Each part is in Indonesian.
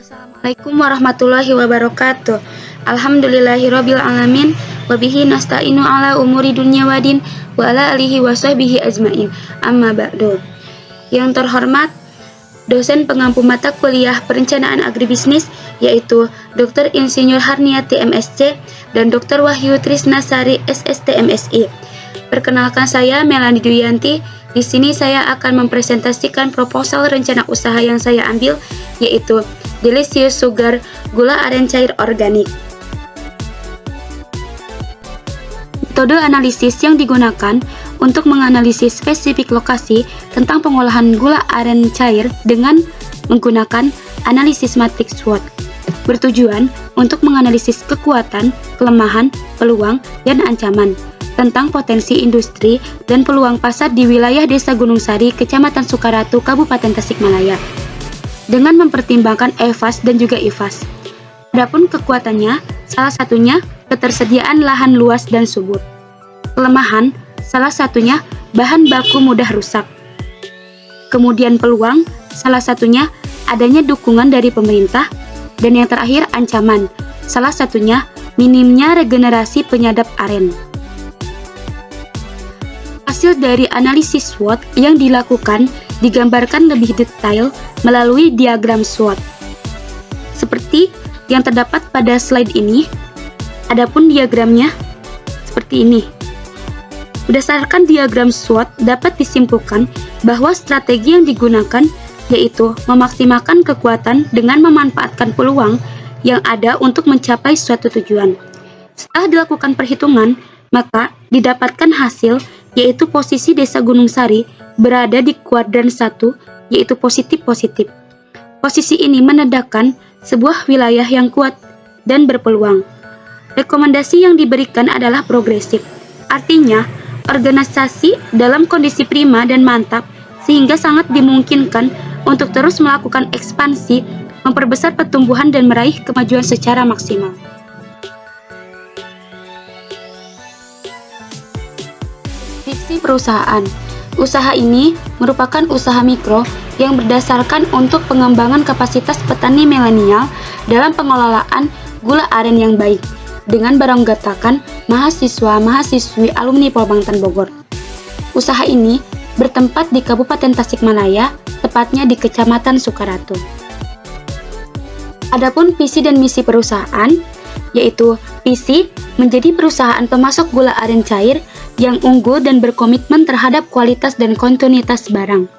Assalamualaikum warahmatullahi wabarakatuh. Alhamdulillahirabbil alamin wa bihi nasta'inu ala umuri dunya wadin wa ala alihi wa sahbihi ajmain. Amma ba'du. Yang terhormat dosen pengampu mata kuliah Perencanaan Agribisnis yaitu Dr. Insinyur Harniati MSc dan Dr. Wahyu Trisnasari SST MSI. Perkenalkan, saya Melani Duyanti. Di sini saya akan mempresentasikan proposal rencana usaha yang saya ambil, yaitu Delicious Sugar gula aren cair organik. Metode analisis yang digunakan untuk menganalisis spesifik lokasi tentang pengolahan gula aren cair dengan menggunakan analisis matriks SWOT. Bertujuan untuk menganalisis kekuatan, kelemahan, peluang, dan ancaman tentang potensi industri dan peluang pasar di wilayah Desa Gunung Sari, Kecamatan Sukaratu, Kabupaten Tasikmalaya, dengan mempertimbangkan EVAS dan juga IVAS. Adapun kekuatannya, salah satunya ketersediaan lahan luas dan subur. Kelemahan, salah satunya bahan baku mudah rusak. Kemudian peluang, salah satunya adanya dukungan dari pemerintah. Dan yang terakhir ancaman, salah satunya minimnya regenerasi penyadap aren. Hasil dari analisis SWOT yang dilakukan digambarkan lebih detail melalui diagram SWOT. Seperti yang terdapat pada slide ini, adapun diagramnya seperti ini. Berdasarkan diagram SWOT dapat disimpulkan bahwa strategi yang digunakan yaitu memaksimalkan kekuatan dengan memanfaatkan peluang yang ada untuk mencapai suatu tujuan. Setelah dilakukan perhitungan, maka didapatkan hasil yaitu posisi Desa Gunung Sari berada di kuadran 1, yaitu positif-positif. Posisi ini menandakan sebuah wilayah yang kuat dan berpeluang. Rekomendasi yang diberikan adalah progresif, artinya organisasi dalam kondisi prima dan mantap sehingga sangat dimungkinkan untuk terus melakukan ekspansi, memperbesar pertumbuhan dan meraih kemajuan secara maksimal. Visi perusahaan. Usaha ini merupakan usaha mikro yang berdasarkan untuk pengembangan kapasitas petani milenial dalam pengelolaan gula aren yang baik dengan beranggotakan mahasiswa-mahasiswi alumni Polbangtan Bogor. Usaha ini bertempat di Kabupaten Tasikmalaya, tepatnya di Kecamatan Sukaratu. Adapun visi dan misi perusahaan, yaitu visi menjadi perusahaan pemasok gula aren cair yang unggul dan berkomitmen terhadap kualitas dan kontinuitas barang.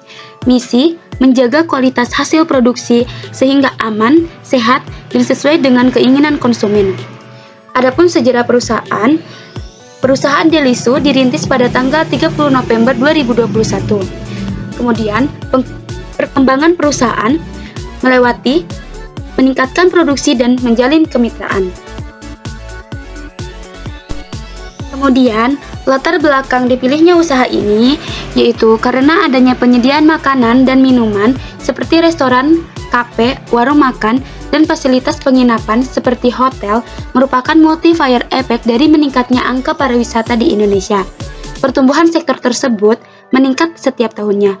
Misi menjaga kualitas hasil produksi sehingga aman, sehat, dan sesuai dengan keinginan konsumen. Adapun sejarah perusahaan, perusahaan Deliso dirintis pada tanggal 30 November 2021. Kemudian, perkembangan perusahaan melewati meningkatkan produksi dan menjalin kemitraan. Kemudian, latar belakang dipilihnya usaha ini yaitu karena adanya penyediaan makanan dan minuman seperti restoran, kafe, warung makan, dan fasilitas penginapan seperti hotel merupakan multiplier effect dari meningkatnya angka pariwisata di Indonesia. Pertumbuhan sektor tersebut meningkat setiap tahunnya.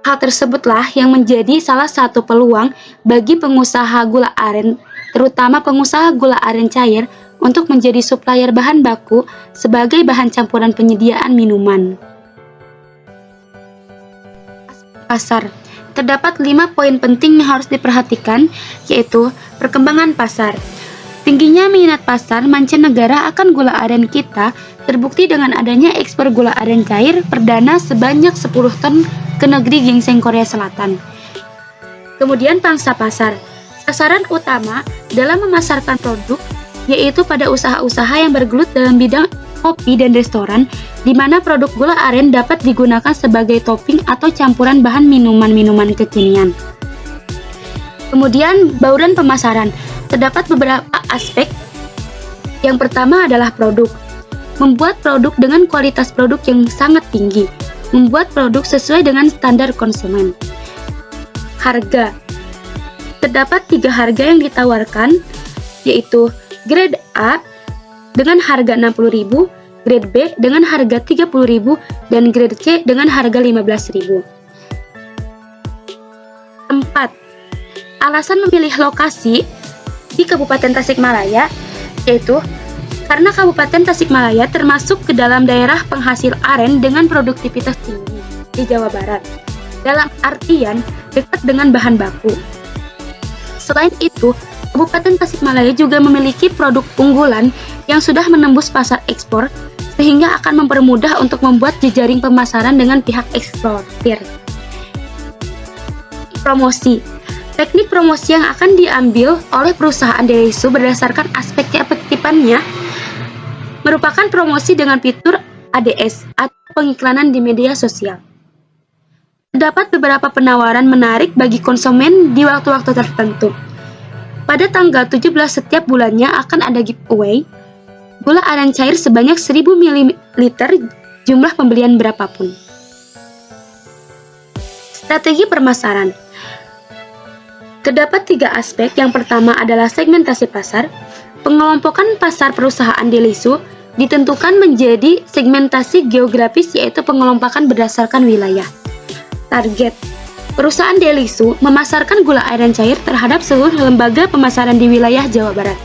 Hal tersebutlah yang menjadi salah satu peluang bagi pengusaha gula aren, terutama pengusaha gula aren cair, untuk menjadi supplier bahan baku sebagai bahan campuran penyediaan minuman. Pasar. Terdapat 5 poin penting yang harus diperhatikan, yaitu perkembangan pasar. Tingginya minat pasar mancanegara akan gula aren kita terbukti dengan adanya ekspor gula aren cair perdana sebanyak 10 ton ke negeri gingseng Korea Selatan. Kemudian pangsa pasar. Sasaran utama dalam memasarkan produk yaitu pada usaha-usaha yang bergelut dalam bidang kopi dan restoran, di mana produk gula aren dapat digunakan sebagai topping atau campuran bahan minuman-minuman kekinian. Kemudian bauran pemasaran. Terdapat beberapa aspek. Yang pertama adalah produk. Membuat produk dengan kualitas produk yang sangat tinggi. Membuat produk sesuai dengan standar konsumen. Harga. Terdapat 3 harga yang ditawarkan, yaitu grade A dengan harga 60.000, grade B dengan harga 30.000, dan grade C dengan harga 15.000. 4. Alasan memilih lokasi di Kabupaten Tasikmalaya yaitu karena Kabupaten Tasikmalaya termasuk ke dalam daerah penghasil aren dengan produktivitas tinggi di Jawa Barat, dalam artian dekat dengan bahan baku. Selain itu, Kabupaten Tasikmalaya juga memiliki produk unggulan yang sudah menembus pasar ekspor, sehingga akan mempermudah untuk membuat jejaring pemasaran dengan pihak eksportir. Promosi. Teknik promosi yang akan diambil oleh perusahaan Delisu berdasarkan aspek keefektifannya merupakan promosi dengan fitur ADS atau pengiklanan di media sosial. Terdapat beberapa penawaran menarik bagi konsumen di waktu-waktu tertentu. Pada tanggal 17 setiap bulannya akan ada giveaway gula aren cair sebanyak 1000 ml jumlah pembelian berapapun. Strategi permasaran. Terdapat 3 aspek. Yang pertama adalah segmentasi pasar. Pengelompokan pasar perusahaan Delisu ditentukan menjadi segmentasi geografis, yaitu pengelompokan berdasarkan wilayah. Target. Perusahaan Delisu memasarkan gula aren cair terhadap seluruh lembaga pemasaran di wilayah Jawa Barat.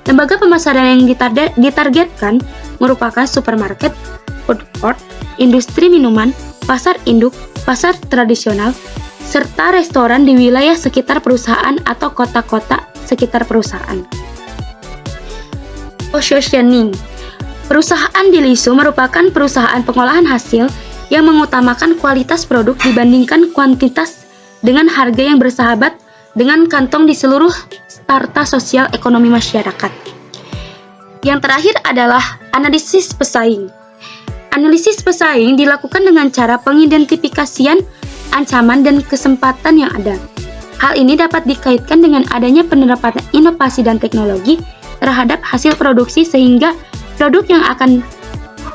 Lembaga pemasaran yang ditargetkan merupakan supermarket, food court, industri minuman, pasar induk, pasar tradisional, serta restoran di wilayah sekitar perusahaan atau kota-kota sekitar perusahaan. Positioning. Perusahaan Delisu merupakan perusahaan pengolahan hasil yang mengutamakan kualitas produk dibandingkan kuantitas dengan harga yang bersahabat dengan kantong di seluruh strata sosial ekonomi masyarakat. Yang terakhir adalah analisis pesaing. Analisis pesaing dilakukan dengan cara pengidentifikasian ancaman dan kesempatan yang ada. Hal ini dapat dikaitkan dengan adanya penerapan inovasi dan teknologi terhadap hasil produksi sehingga produk yang akan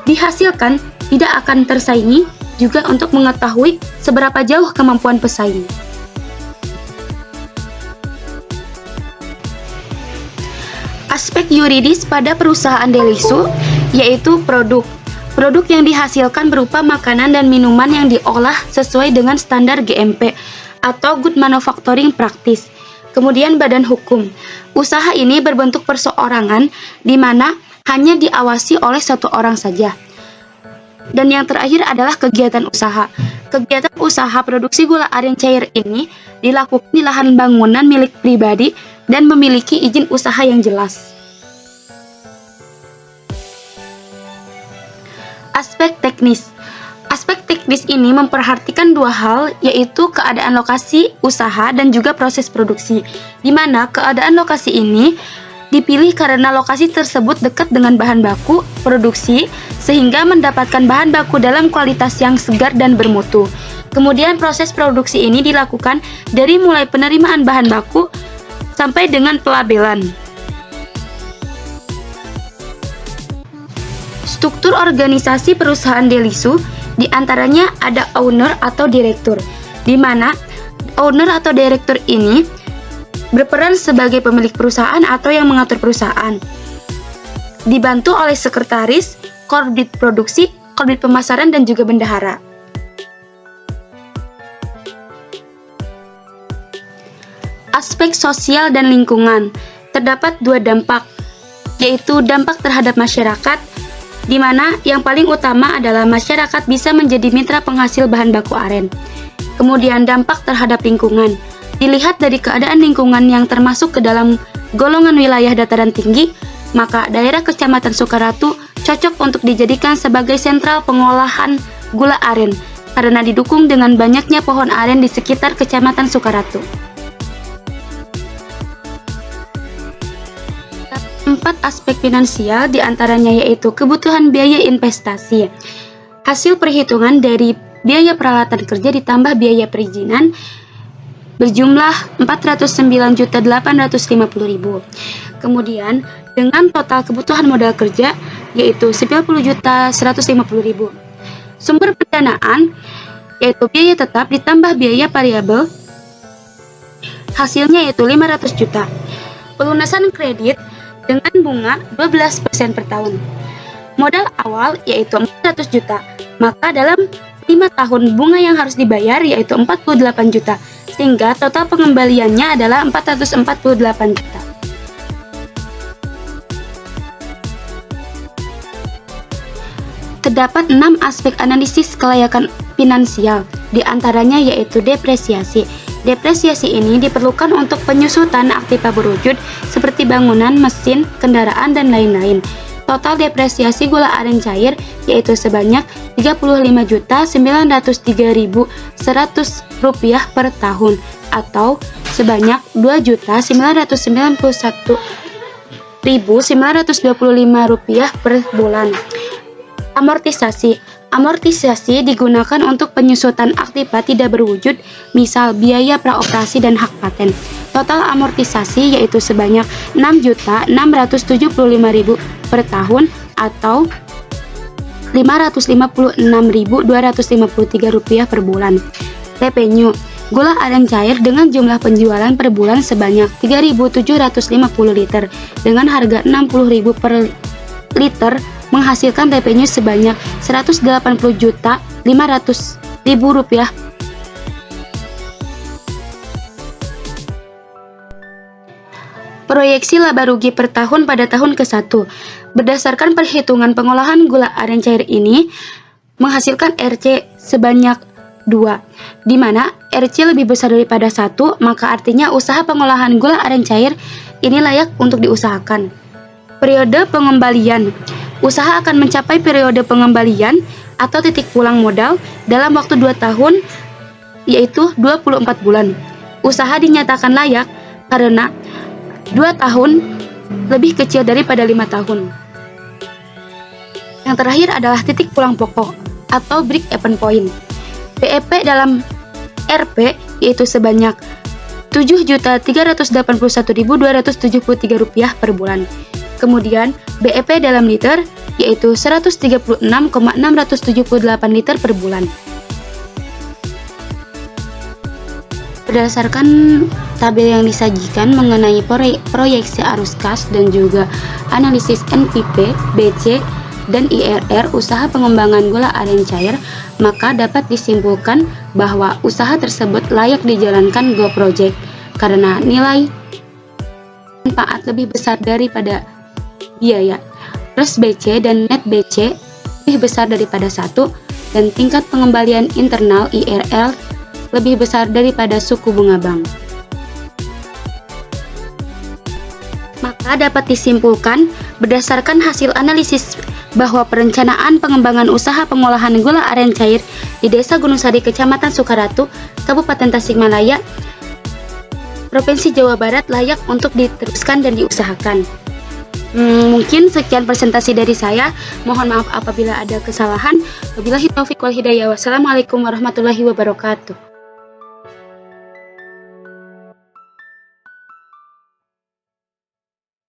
dihasilkan tidak akan tersaingi, juga untuk mengetahui seberapa jauh kemampuan pesaing. Aspek yuridis pada perusahaan Delisu yaitu produk. Produk yang dihasilkan berupa makanan dan minuman yang diolah sesuai dengan standar GMP atau Good Manufacturing Practice. Kemudian badan hukum. Usaha ini berbentuk perseorangan di mana hanya diawasi oleh satu orang saja. Dan yang terakhir adalah kegiatan usaha. Kegiatan usaha produksi gula aren cair ini dilakukan di lahan bangunan milik pribadi dan memiliki izin usaha yang jelas. Aspek teknis. Aspek teknis ini memperhatikan 2 hal, yaitu keadaan lokasi usaha dan juga proses produksi, di mana keadaan lokasi ini dipilih karena lokasi tersebut dekat dengan bahan baku produksi sehingga mendapatkan bahan baku dalam kualitas yang segar dan bermutu. Kemudian proses produksi ini dilakukan dari mulai penerimaan bahan baku sampai dengan pelabelan. Struktur organisasi perusahaan Delisu diantaranya ada owner atau direktur, di mana owner atau direktur ini berperan sebagai pemilik perusahaan atau yang mengatur perusahaan. Dibantu oleh sekretaris, korbit produksi, korbit pemasaran, dan juga bendahara. Aspek sosial dan lingkungan. Terdapat 2 dampak, yaitu dampak terhadap masyarakat, di mana yang paling utama adalah masyarakat bisa menjadi mitra penghasil bahan baku aren. Kemudian dampak terhadap lingkungan. Dilihat dari keadaan lingkungan yang termasuk ke dalam golongan wilayah dataran tinggi, maka daerah Kecamatan Sukaratu cocok untuk dijadikan sebagai sentral pengolahan gula aren karena didukung dengan banyaknya pohon aren di sekitar Kecamatan Sukaratu. 4 aspek finansial diantaranya yaitu kebutuhan biaya investasi. Hasil perhitungan dari biaya peralatan kerja ditambah biaya perizinan berjumlah 409.850.000. Kemudian dengan total kebutuhan modal kerja yaitu 90.150.000. Sumber pendanaan yaitu biaya tetap ditambah biaya variabel, hasilnya yaitu 500 juta. Pelunasan kredit dengan bunga 12% per tahun. Modal awal yaitu 400 juta, maka dalam 5 tahun bunga yang harus dibayar yaitu 48 juta. sehingga total pengembaliannya adalah 448 juta. Terdapat 6 aspek analisis kelayakan finansial, di antaranya yaitu depresiasi. Depresiasi ini diperlukan untuk penyusutan aktiva berwujud seperti bangunan, mesin, kendaraan, dan lain-lain. Total depresiasi gula aren cair yaitu sebanyak Rp35.903.100 per tahun atau sebanyak Rp2.991.925 per bulan. Amortisasi digunakan untuk penyusutan aktiva tidak berwujud, misal biaya praoperasi dan hak paten. Total amortisasi yaitu sebanyak Rp6.675.000 per tahun atau Rp556.253 per bulan. Revenue gula aren cair dengan jumlah penjualan per bulan sebanyak 3.750 liter dengan harga Rp60.000 per liter menghasilkan revenue sebanyak Rp180.500.000. Proyeksi laba rugi per tahun pada tahun ke-1. Berdasarkan perhitungan pengolahan gula aren cair ini menghasilkan RC sebanyak 2, di mana RC lebih besar daripada 1, maka artinya usaha pengolahan gula aren cair ini layak untuk diusahakan. Periode pengembalian. Usaha akan mencapai periode pengembalian atau titik pulang modal dalam waktu 2 tahun, yaitu 24 bulan. Usaha dinyatakan layak karena 2 tahun lebih kecil daripada 5 tahun. Yang terakhir adalah titik pulang pokok atau break-even point. BEP dalam RP yaitu sebanyak Rp7.381.273 per bulan. Kemudian BEP dalam liter yaitu 136,678 liter per bulan. Berdasarkan tabel yang disajikan mengenai proyeksi arus kas dan juga analisis NPP, BC, dan IRR usaha pengembangan gula aren cair, maka dapat disimpulkan bahwa usaha tersebut layak dijalankan Go Project karena nilai manfaat lebih besar daripada biaya. Plus BC dan net BC lebih besar daripada 1 dan tingkat pengembalian internal IRR lebih besar daripada suku bunga bank. Maka dapat disimpulkan berdasarkan hasil analisis bahwa perencanaan pengembangan usaha pengolahan gula aren cair di Desa Gunung Sari, Kecamatan Sukaratu, Kabupaten Tasikmalaya, Provinsi Jawa Barat layak untuk diteruskan dan diusahakan. Mungkin sekian presentasi dari saya. Mohon maaf apabila ada kesalahan. Wabillahi taufiq wal hidayah. Wassalamualaikum warahmatullahi wabarakatuh.